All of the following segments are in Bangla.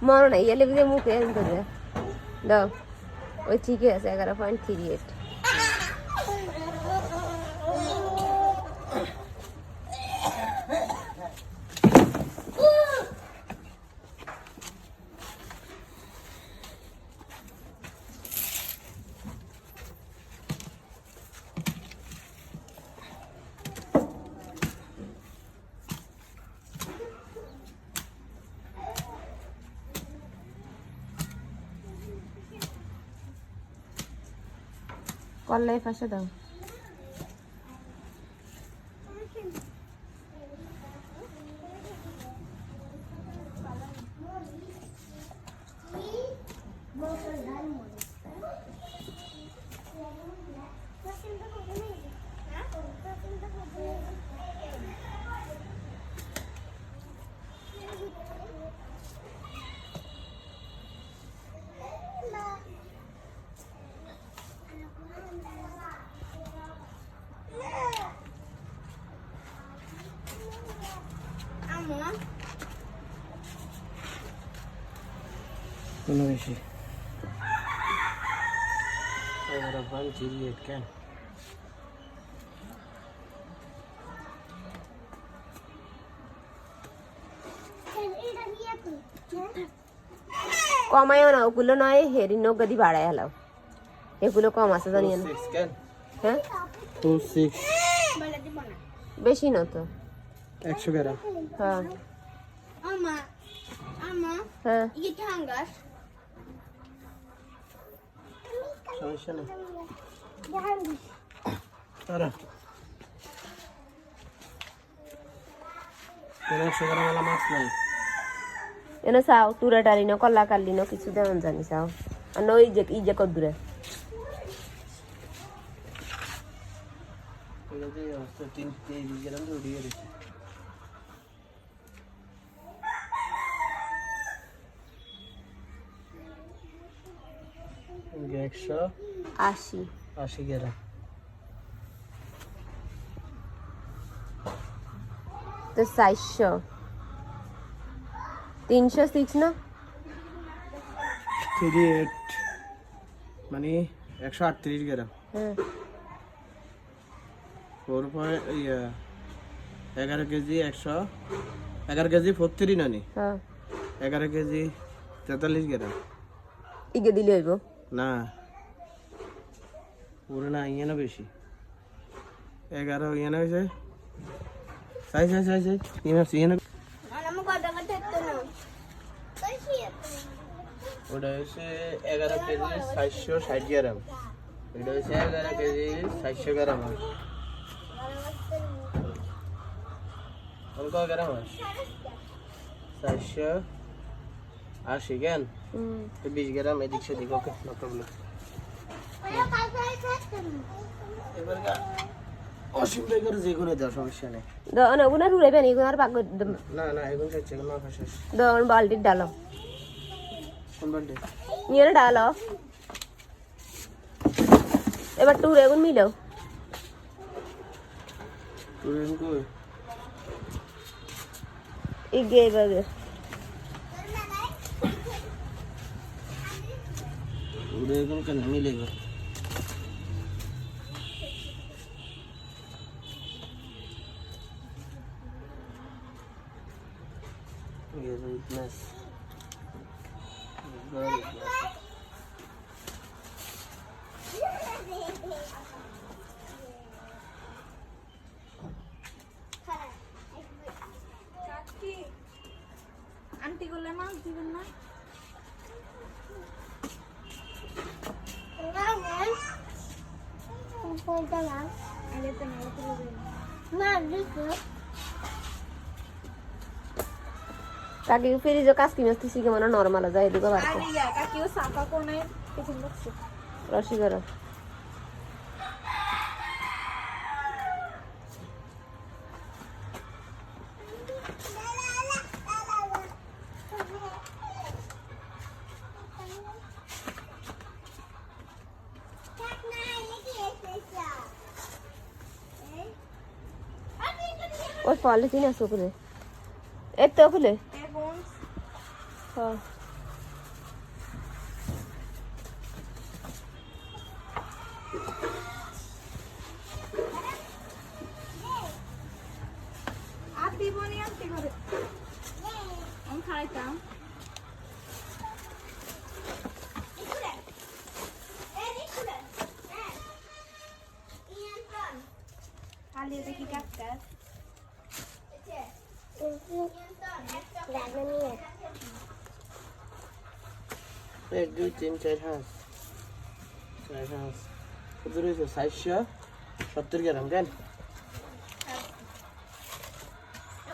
মনে নাই এলে বুঝে মুখে ধরে দাও ওই ঠিকই আছে 11.38 কল্লাই পাশে দাও কোনো বেশি 11.38 কেন কমায়ও না ওগুলো নয় হেরি নগদি বাড়ায় হেলাও এগুলো কম আছে জানি না হ্যাঁ 26 বেশি না তো 100 গ্রাম হ্যাঁ হ্যাঁ সমস্যা নেই তারা 100 গ্রাম वाला মাছ নাই এনে চাও তুরা ডালি না কল্লা কালি না কিছু দেওয়ান জানি চাও আর নই যে ই যে কদ্দুরে এটা যে অবস্থা 3 গ্রাম তো দিয়ে দিছি 180 গ্রাম তো 400 306 না 38 মানে 138 গ্রাম হ্যাঁ 11 কেজি 11 কেজি 43 নানি হ্যাঁ 11 কেজি 43 গ্রাম ইগে দিলে হইব না পুরো না ইয়ে না বেশি 11 ইয়ে না হয়েছে সাই ইয়ে না ওটা হচ্ছে 11 কেজি 460 গ্রাম এটা হচ্ছে 11 কেজি 400 গ্রাম কত গ্রাম 480 গ্রাম 20 গ্রাম এদিক সেদিক ওকে নো প্রবলেম এবার অসুবিধা করে যে করে দাও সমস্যা নেই না ওগুলো রুড়ে বেনি আর পাক না না এখন চাইছে না ফাঁসে দন বালতি ডালো কোন বালতি নিয়ে ডালো এবার টুরে এগুন মিলাও তুই কই ইগে বাগে উড়ে এখন কেন মিলেগো ये weakness আন্টি গুলো মাছ দিবেন না কাকি ফিরে যে কাজ কিনে আসতেছি কেমন নরমাল যায় এদিকে বাড়তে কাকিও সাফা কোনে কিছু বলছে রসি করো ওই পলিথিন আছে ওখানে এই তো খুলে হ্যাঁ আর দিব নি আনতে করে আমি খাইতাম আলি দেখি কাটকার 1 2 3 4 5 4 5 কত রয়েছে 470 গ্রাম কেন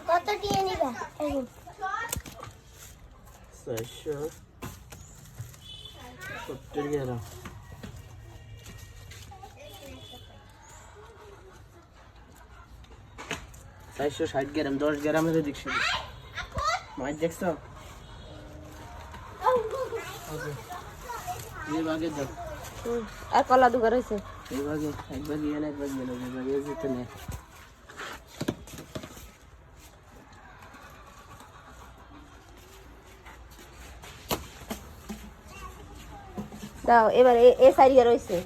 কত দিয়ে নিবা 470 গ্রাম চারশো 60 গ্রাম 10 গ্রামের দেখছি মাছ দেখছ এই ভাগে দাও আর কলা দুগা রয়েছে এই ভাগে একবার গিয়ে না একবার গিয়ে না এই ভাগে যেতে নেই দাও এবার এ সাইডে রয়েছে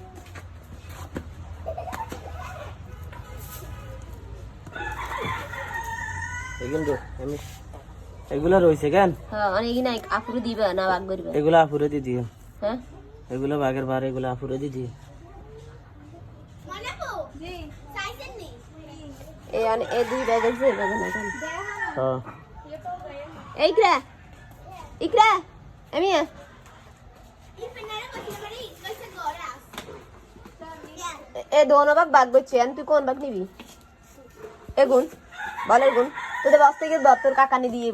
কিন্তু আমি এগুলা রয়েছে কেন হ্যাঁ অনেক নাই আপুরে দিবা না ভাগ করবে এগুলা আপুরে দি দিও হ্যাঁ এগুলা বাগের বার এগুলা আপুরে দি দিও জি এই দুইটা দেখছে লাগে না কেন হ্যাঁ এই ইকরা ইকরা আমি এ দোনো ভাগ করছে আর তুই কোন ভাগ নিবি এগুন বলের গুণ তোদের বাস থেকে তোর কাকানি দিয়ে